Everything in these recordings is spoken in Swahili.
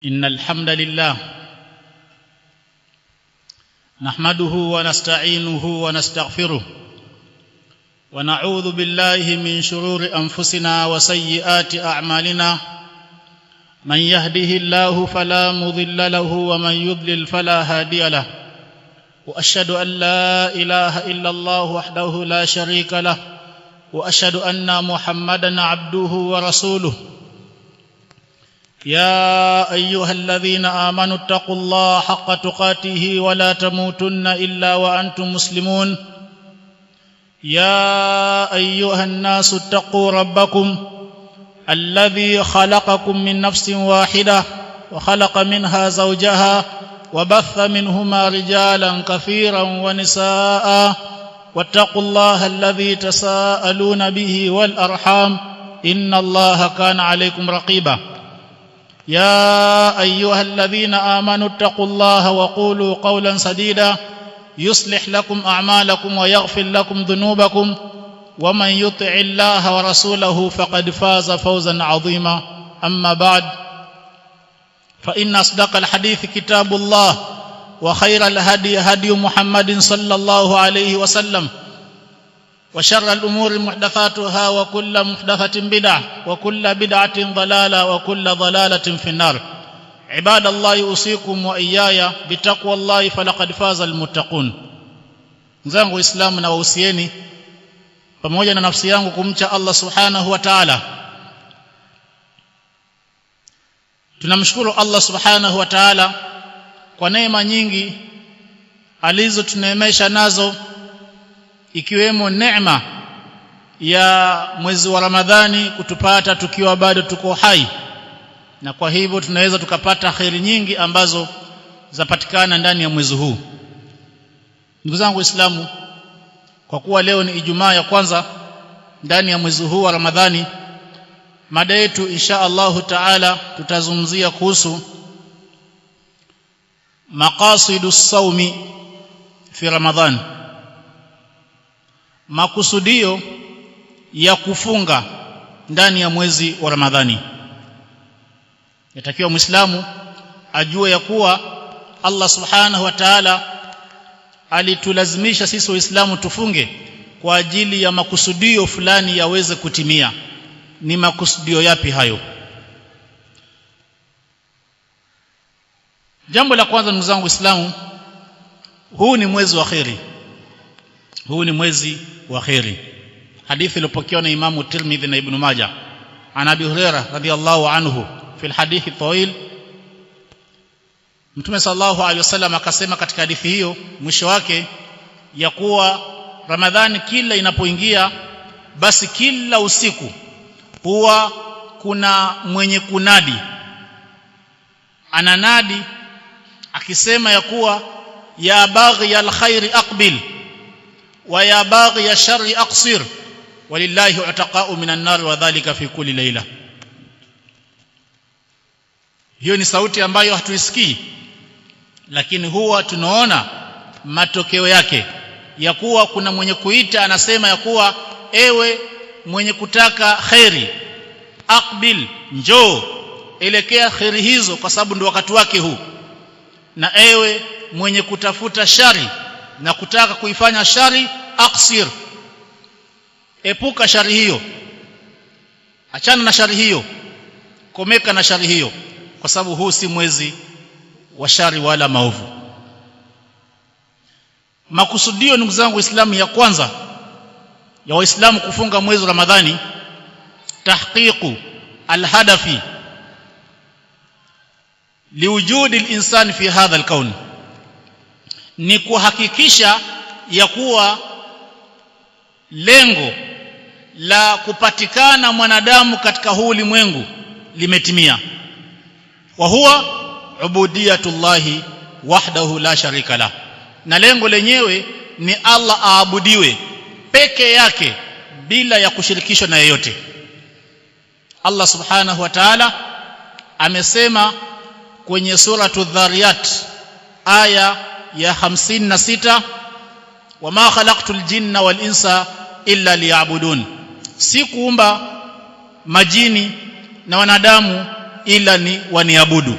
إن الحمد لله نحمده ونستعينه ونستغفره ونعوذ بالله من شرور أنفسنا وسيئات أعمالنا من يهده الله فلا مضل له ومن يضلل فلا هادي له وأشهد أن لا إله إلا الله وحده لا شريك له وأشهد أن محمدا عبده ورسوله يا أيها الذين آمنوا اتقوا الله حق تقاته ولا تموتن إلا وأنتم مسلمون يا أيها الناس اتقوا ربكم الذي خلقكم من نفس واحدة وخلق منها زوجها وبث منهما رجالا كثيرا ونساء واتقوا الله الذي تساءلون به والأرحام إن الله كان عليكم رقيبا يا أيها الذين آمنوا اتقوا الله وقولوا قولا سديدا يصلح لكم أعمالكم ويغفر لكم ذنوبكم ومن يطع الله ورسوله فقد فاز فوزا عظيما أما بعد فإن أصدق الحديث كتاب الله وخير الهدي هدي محمد صلى الله عليه وسلم وشر الأمور محدثاتها وكل محدثة بدعة وكل بدعة ضلالة وكل ضلالة في النار عباد الله أوصيكم وإياي بتقوى الله فلقد فاز المتقون zangu Waislamu na wahusieni pamoja na nafsi yangu kumcha Allah Subhanahu wa Ta'ala. Tunamshukuru Allah Subhanahu wa Ta'ala kwa neema nyingi alizotuneemesha nazo, ikiwemo neema ya mwezi wa Ramadhani kutupata tukiwa bado tuko hai, na kwa hivyo tunaweza tukapata khairi nyingi ambazo zapatikana ndani ya mwezi huu. Ndugu zangu Waislamu, kwa kuwa leo ni Ijumaa ya kwanza ndani ya mwezi huu wa Ramadhani, mada yetu insha Allah Taala tutazungumzia kuhusu maqasidus sawmi fi Ramadhan, makusudio ya kufunga ndani ya mwezi wa Ramadhani. Yatakiwa Muislamu ajue ya kuwa Allah Subhanahu wa Ta'ala alitulazimisha sisi Waislamu tufunge kwa ajili ya makusudio fulani yaweze kutimia. Ni makusudio yapi hayo? Jambo la kwanza, ndugu zangu Waislamu, huu ni mwezi wa khairi. Huu ni mwezi wa khairi. Hadithi iliyopokewa na Imam Tirmidhi na Ibn Majah an Abi Hurairah radhiyallahu anhu fi alhadith tawil, Mtume sallallahu alaihi wasallam akasema katika hadithi hiyo mwisho wake ya kuwa Ramadhani kila inapoingia, basi kila usiku huwa kuna mwenye kunadi, ananadi akisema ya kuwa ya baghi alkhairi aqbil wa ya baghi alsharri aqsir walillahi utaqa'u minan nar wa dhalika fi kulli layla. Hiyo ni sauti ambayo hatuisikii, lakini huwa tunaona matokeo yake ya kuwa kuna mwenye kuita anasema ya kuwa ewe mwenye kutaka khairi, aqbil, njoo elekea khairi hizo kwa sababu ndio wakati wake huu, na ewe mwenye kutafuta shari na kutaka kuifanya shari, aqsir, epuka shari hiyo, achana na shari hiyo, komeka na shari hiyo, kwa sababu huu si mwezi wa shari wala maovu. Makusudio, ndugu zangu Waislamu, ya kwanza ya Waislamu kufunga mwezi wa Ramadhani, tahqiqu alhadafi liwujudi alinsani fi hadha alkaun, ni kuhakikisha ya kuwa lengo la kupatikana mwanadamu katika huu ulimwengu limetimia, wa huwa ubudiyatullahi wahdahu la sharika la, na lengo lenyewe ni Allah aabudiwe peke yake bila ya kushirikishwa na yeyote. Allah Subhanahu wa Ta'ala amesema kwenye suratu Dhariyat aya ya 56, wama khalaqtul jinna wal insa illa liya'budun, si kuumba majini na wanadamu ila ni waniabudu.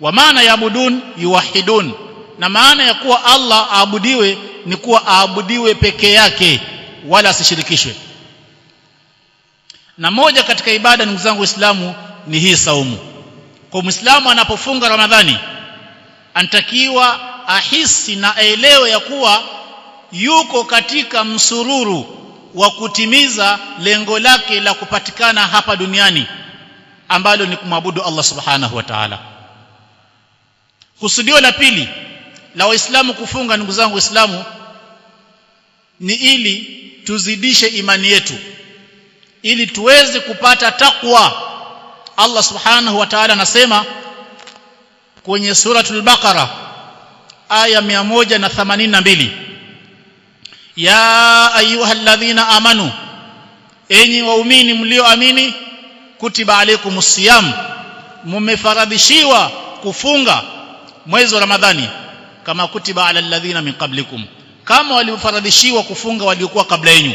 Wa maana yaabudun yuwahidun, na maana ya kuwa Allah aabudiwe ni kuwa aabudiwe peke yake wala asishirikishwe. Na moja katika ibada, ndugu zangu Waislamu, ni hii saumu. Kwa Muislamu anapofunga Ramadhani anatakiwa ahisi na aelewe ya kuwa yuko katika msururu wa kutimiza lengo lake la kupatikana hapa duniani, ambalo ni kumwabudu Allah subhanahu wa ta'ala. Kusudio la pili la Waislamu kufunga, ndugu zangu Waislamu, ni ili tuzidishe imani yetu, ili tuweze kupata takwa. Allah subhanahu wa ta'ala anasema kwenye suratul Baqara aya 182, ya ayyuhalladhina amanu, enyi waumini mlioamini, kutiba alaykumus siyam, mumefaradhishiwa kufunga mwezi wa Ramadhani, kama kutiba alal ladhina min qablikum, kama waliofaradhishiwa kufunga waliokuwa kabla yenu,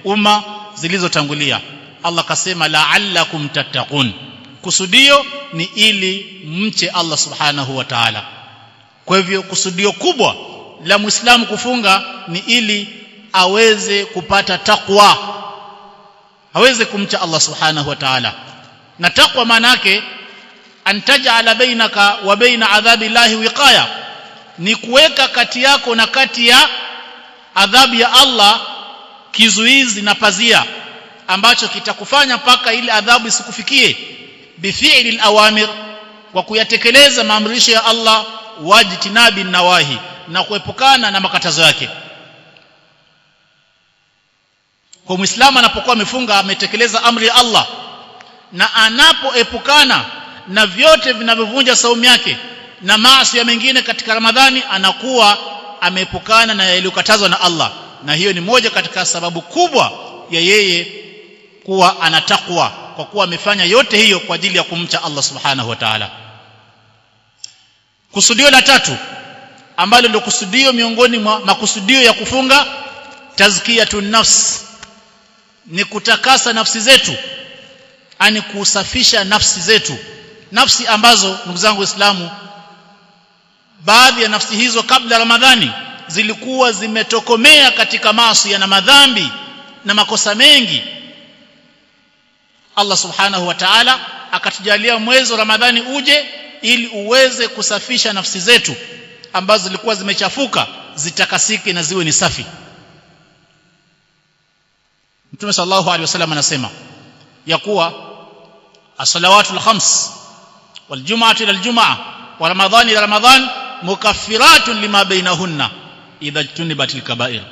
umma zilizotangulia. Allah kasema la'allakum tattaqun, kusudio ni ili mche Allah subhanahu wa ta'ala. Kwa hivyo kusudio kubwa la Muislamu kufunga ni ili aweze kupata takwa, aweze kumcha Allah subhanahu wa ta'ala. Na takwa maana yake antaj'ala bainaka wa baina adhabi llahi wiqaya, ni kuweka kati yako na kati ya adhabu ya Allah kizuizi na pazia ambacho kitakufanya paka ile adhabu isikufikie, bifi'li al-awamir, kwa kuyatekeleza maamrisho ya Allah, wajtinabi nawahi, na kuepukana na makatazo yake. Kwa Muislamu anapokuwa amefunga ametekeleza amri ya Allah, na anapoepukana na vyote vinavyovunja saumu yake na maasi mengine katika Ramadhani, anakuwa ameepukana na yaliyokatazwa na Allah. Na hiyo ni moja katika sababu kubwa ya yeye kuwa ana takwa, kwa kuwa amefanya yote hiyo kwa ajili ya kumcha Allah subhanahu wa ta'ala. Kusudio la tatu ambalo ndio kusudio miongoni mwa makusudio ya kufunga, tazkiyatun nafs, ni kutakasa nafsi zetu, ani kusafisha nafsi zetu, nafsi ambazo ndugu zangu Waislamu, baadhi ya nafsi hizo kabla Ramadhani zilikuwa zimetokomea katika maasi na madhambi na makosa mengi. Allah subhanahu wa ta'ala akatujalia mwezi wa Ramadhani uje ili uweze kusafisha nafsi zetu ambazo zilikuwa zimechafuka, zitakasike na ziwe ni safi. Mtume sallallahu alaihi wasallam anasema ya kuwa as-salawatul khams wal jum'atu ila al-jum'ah wa ramadhani ila ramadhan mukaffiratun lima bainahunna idha jtunibatil kaba'ir.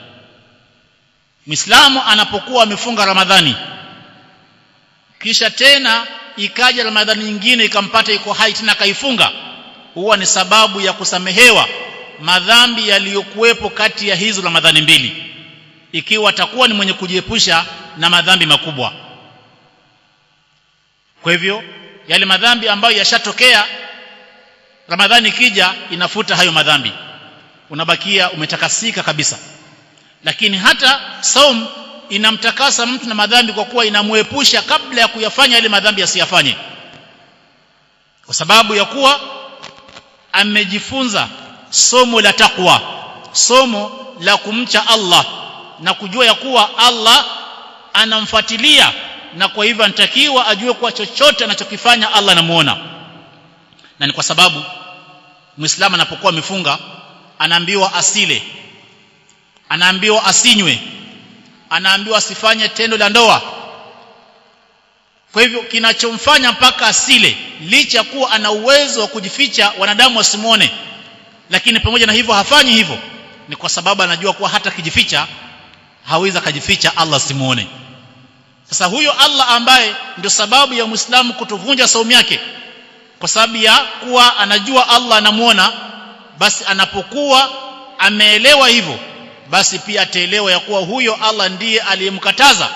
Muislamu anapokuwa amefunga Ramadhani kisha tena ikaja Ramadhani nyingine ikampata iko hai tena kaifunga, huwa ni sababu ya kusamehewa madhambi yaliyokuwepo kati ya hizo Ramadhani mbili, ikiwa atakuwa ni mwenye kujiepusha na madhambi makubwa. Kwa hivyo yale madhambi ambayo yashatokea, Ramadhani ikija inafuta hayo madhambi, unabakia umetakasika kabisa. Lakini hata saum inamtakasa mtu na madhambi, kwa kuwa inamuepusha kabla ya kuyafanya yale madhambi asiyafanye, kwa sababu ya kuwa amejifunza somo la takwa, somo la kumcha Allah na kujua ya kuwa Allah anamfuatilia, na kwa hivyo anatakiwa ajue kuwa chochote anachokifanya Allah anamuona. Na ni kwa sababu Muislamu anapokuwa amefunga anaambiwa asile, anaambiwa asinywe, anaambiwa asifanye tendo la ndoa. Kwa hivyo kinachomfanya mpaka asile, licha ya kuwa ana uwezo wa kujificha wanadamu wasimuone, lakini pamoja na hivyo hafanyi hivyo, ni kwa sababu anajua kuwa hata kijificha hawezi kujificha Allah simuone. Sasa huyo Allah ambaye ndio sababu ya Muislamu kutovunja saumu yake, kwa sababu ya kuwa anajua Allah anamuona, basi anapokuwa ameelewa hivyo, basi pia ataelewa ya kuwa huyo Allah ndiye aliyemkataza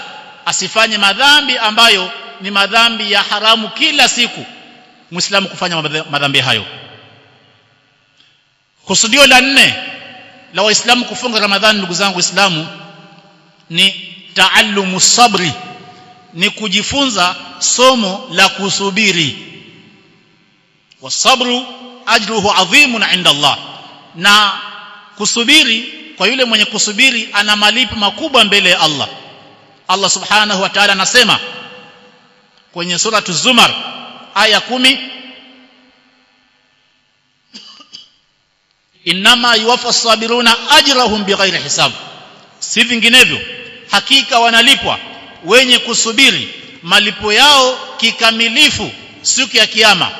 asifanye madhambi ambayo ni madhambi ya haramu kila siku Muislamu kufanya madhambi hayo. Kusudio la 4 la Waislamu kufunga Ramadhani, ndugu zangu Waislamu, ni taallumu sabri, ni kujifunza somo la kusubiri. wasabru ajruhu adhimun inda Allah, na kusubiri kwa yule mwenye kusubiri ana malipo makubwa mbele ya Allah. Allah subhanahu wa ta'ala anasema kwenye suratu Zumar aya 10, innama yuwaffa as-sabiruna ajrahum bighairi hisab, si vinginevyo hakika wanalipwa wenye kusubiri malipo yao kikamilifu siku ya kiyama,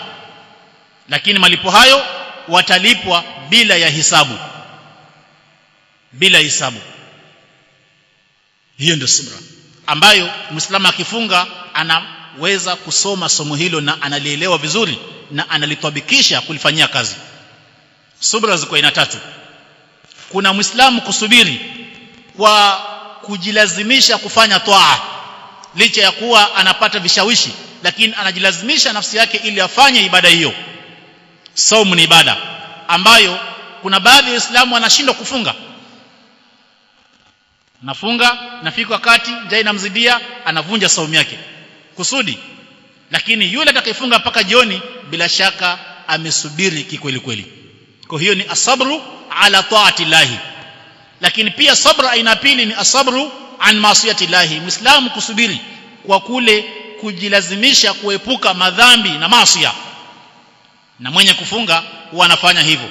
lakini malipo hayo watalipwa bila ya hisabu, bila hisabu. Hiyo ndio subra ambayo Muislamu akifunga anaweza kusoma somo hilo na analielewa vizuri na analitabikisha kulifanyia kazi. Subra ziko aina tatu. Kuna Muislamu kusubiri kwa kujilazimisha kufanya toa licha ya kuwa anapata vishawishi, lakini anajilazimisha nafsi yake ili afanye ibada hiyo. Saumu ni ibada ambayo kuna baadhi ya Waislamu wanashindwa kufunga. Nafunga, nafika wakati njaa inamzidia, anavunja saumu yake kusudi. Lakini yule atakayefunga mpaka jioni bila shaka amesubiri kikweli kweli. Kwa hiyo ni asabru ala taati llahi. Lakini pia sabra aina pili ni asabru an maasiyati llahi, Muislamu kusubiri kwa kule kujilazimisha kuepuka madhambi na maasiya. Na mwenye kufunga huwa anafanya hivyo,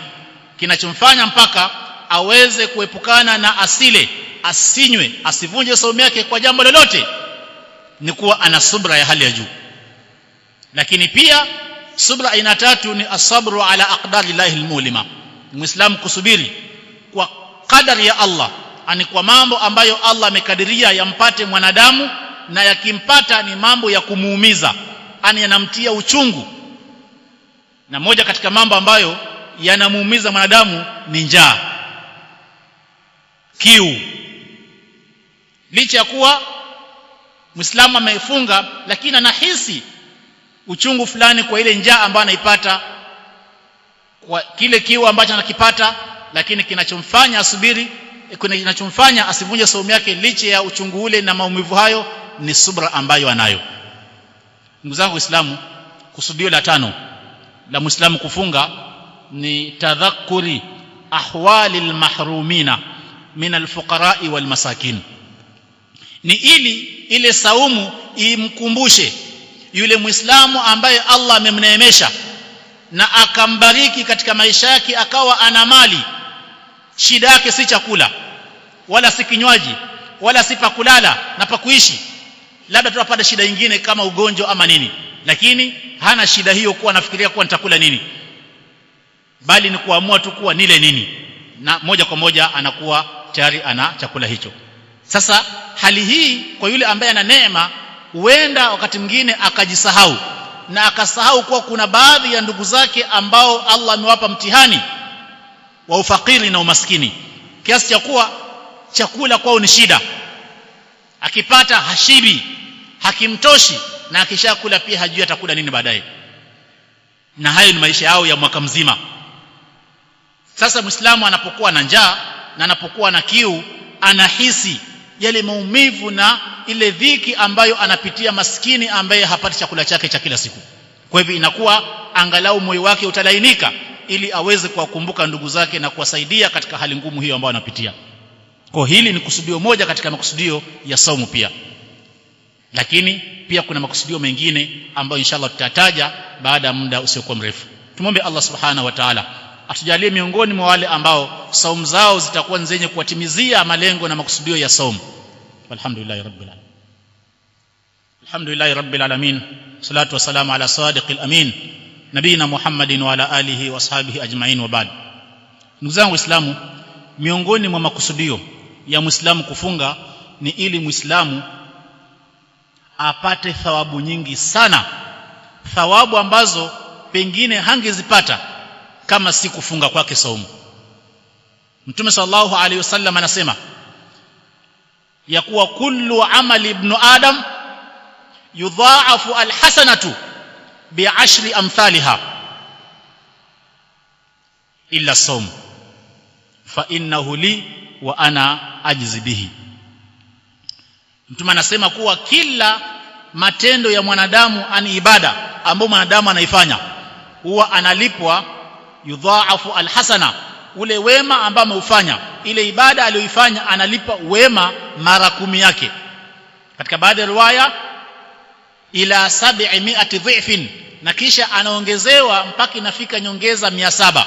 kinachomfanya mpaka aweze kuepukana na asile, asinywe, asivunje saumu yake kwa jambo lolote, ni kuwa ana subra ya hali ya juu. Lakini pia subra aina tatu ni asabru ala aqdari llahi almulima, Muislamu kusubiri kwa kadari ya Allah, ani kwa mambo ambayo Allah amekadiria yampate mwanadamu, na yakimpata ni mambo ya kumuumiza, ani yanamtia uchungu. Na moja katika mambo ambayo yanamuumiza mwanadamu ni njaa, kiu. Licha ya kuwa Muislamu amefunga, lakini anahisi uchungu fulani kwa ile njaa ambayo anaipata, kwa kile kiu ambacho anakipata, lakini kinachomfanya asubiri, kinachomfanya asivunje saumu yake licha ya uchungu ule na maumivu hayo ni subra ambayo anayo. Ndugu zangu Waislamu, kusudio la tano la Muislamu kufunga ni tadhakkuri ahwali almahrumina min alfuqara'i walmasakin. Ni ili ile saumu imkumbushe yule Muislamu ambaye Allah amemneemesha na akambariki katika maisha yake, akawa ana mali, shida yake si chakula wala si kinywaji wala si pa kulala na pa kuishi, labda tu apate shida nyingine kama ugonjwa ama nini, lakini hana shida hiyo kuwa anafikiria kuwa nitakula nini, bali ni kuamua tu kuwa nile nini, na moja kwa moja anakuwa tayari ana chakula hicho. Sasa hali hii kwa yule ambaye ana neema, huenda wakati mwingine akajisahau na akasahau kuwa kuna baadhi ya ndugu zake ambao Allah amewapa mtihani wa ufakiri na umaskini, kiasi cha kuwa chakula kwao ni shida, akipata hashibi, hakimtoshi, na akishakula pia hajui atakula nini baadaye, na hayo ni maisha yao ya mwaka mzima. Sasa Muislamu anapokuwa na njaa na anapokuwa na kiu, anahisi yale maumivu na ile dhiki ambayo anapitia maskini ambaye hapati chakula chake cha kila siku. Kwa hivyo inakuwa angalau moyo wake utalainika ili aweze kuwakumbuka ndugu zake na kuwasaidia katika hali ngumu hiyo ambayo anapitia. Kwa hili ni kusudio moja katika makusudio ya saumu pia. Lakini pia kuna makusudio mengine ambayo inshallah tutataja baada ya muda usiokuwa mrefu. Tumombe Allah subhanahu wa ta'ala atujalie miongoni mwa wale ambao saumu zao zitakuwa zenye kuwatimizia malengo na makusudio ya saumu. Alhamdulillahi rabbil alamin. Alhamdulillahi rabbil alamin. Salatu wassalamu ala sadiqil amin nabiyina Muhammadin wa ala alihi wa ashabihi ajma'in wa ba'd. Ndugu zangu Waislamu, miongoni mwa makusudio ya Muislamu kufunga ni ili Muislamu apate thawabu nyingi sana, thawabu ambazo pengine hangezipata kama si kufunga kwake saumu. Mtume sallallahu alaihi wasallam anasema ya kuwa kullu amali ibn adam yudha'afu alhasanatu bi'ashri amthaliha illa sawm fa innahu li wa ana ajzi bihi. Mtume anasema kuwa kila matendo ya mwanadamu ani ibada ambayo mwanadamu anaifanya huwa analipwa yudhaafu alhasana, ule wema ambao ameufanya, ile ibada aliyoifanya analipa wema mara 10 yake. Katika baadhi ya riwaya ila 700 dhifin, na kisha anaongezewa mpaka inafika nyongeza 700.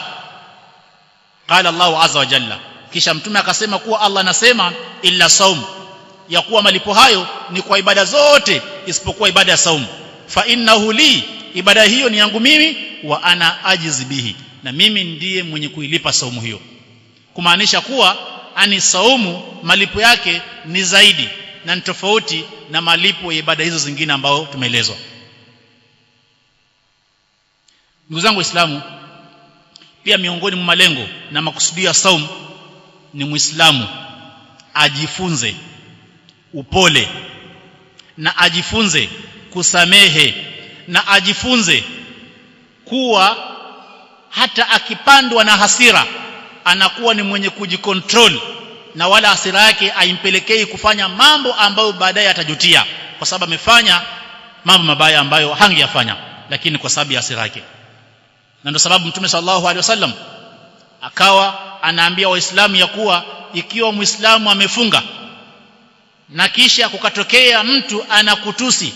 Qala Allahu azza wa jalla, kisha mtume akasema kuwa Allah anasema illa saum, ya kuwa malipo hayo ni kwa ibada zote isipokuwa ibada ya saum. Fa innahu li, ibada hiyo ni yangu mimi, wa ana ajizi bihi, na mimi ndiye mwenye kuilipa saumu hiyo. Kumaanisha kuwa ani saumu malipo yake ni zaidi na ni tofauti na malipo ya ibada hizo zingine ambao tumeelezwa. Ndugu zangu Waislamu, pia miongoni mwa malengo na makusudio ya saumu ni Muislamu ajifunze upole, na ajifunze kusamehe, na ajifunze kuwa hata akipandwa na hasira anakuwa ni mwenye kujikontrol, na wala hasira yake haimpelekei kufanya mambo ambayo baadaye atajutia, kwa sababu amefanya mambo mabaya ambayo hangeyafanya, lakini kwa sababu ya hasira yake. Na ndio sababu Mtume sallallahu alaihi wasallam akawa anaambia Waislamu ya kuwa ikiwa Muislamu amefunga na kisha kukatokea mtu anakutusi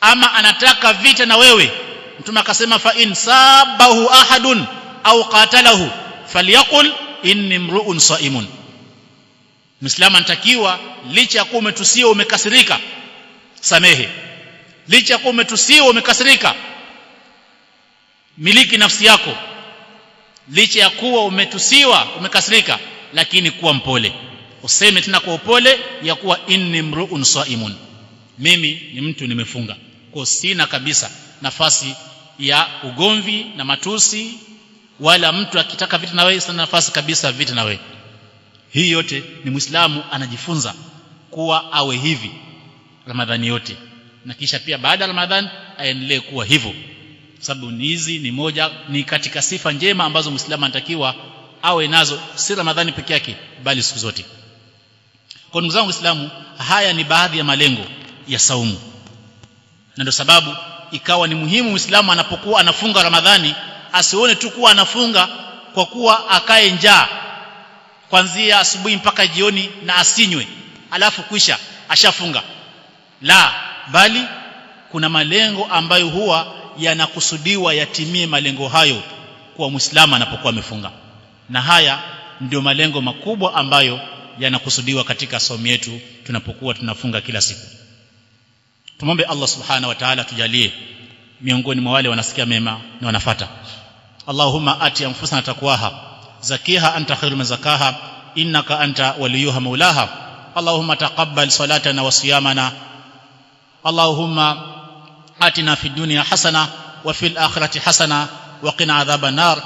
ama anataka vita na wewe, Mtume akasema fa in sabahu ahadun au qatalahu falyaqul inni mru'un saimun. Muislamu anatakiwa licha ya kuwa umetusiwa umekasirika, samehe. Licha ya kuwa umetusiwa umekasirika, miliki nafsi yako. Licha ya kuwa umetusiwa umekasirika, lakini kuwa mpole. Useme tena kwa upole ya kuwa inni mru'un saimun, mimi ni mtu nimefunga, kwa sina kabisa nafasi ya ugomvi na matusi, wala mtu akitaka vita na wewe sina nafasi kabisa vita na wewe. Hii yote ni Muislamu anajifunza kuwa awe hivi Ramadhani yote, na kisha pia baada ya Ramadhani aendelee kuwa hivyo, sababu hizi ni katika sifa njema ambazo Muislamu anatakiwa awe nazo, si Ramadhani peke yake bali siku zote. Kwa ndugu zangu Waislamu, haya ni baadhi ya malengo ya saumu, na ndio sababu ikawa ni muhimu Muislamu anapokuwa anafunga Ramadhani asione tu kuwa anafunga kwa kuwa akae njaa kuanzia asubuhi mpaka jioni na asinywe alafu kwisha ashafunga. La, bali kuna malengo ambayo huwa yanakusudiwa yatimie malengo hayo kwa Muislamu anapokuwa amefunga, na haya ndio malengo makubwa ambayo yanakusudiwa katika saumu yetu tunapokuwa tunafunga kila siku. Tumombe Allah subhanahu wa ta'ala tujalie miongoni mwa wale wanasikia mema na wanafuata. Allahumma ati anfusana taqwaha zakiha anta khairu man zakaha innaka anta waliyuha maulaha. Allahumma taqabbal salatana wa siyamana. Allahumma atina fid dunya hasana wa fil akhirati hasana wa qina adhaban nar.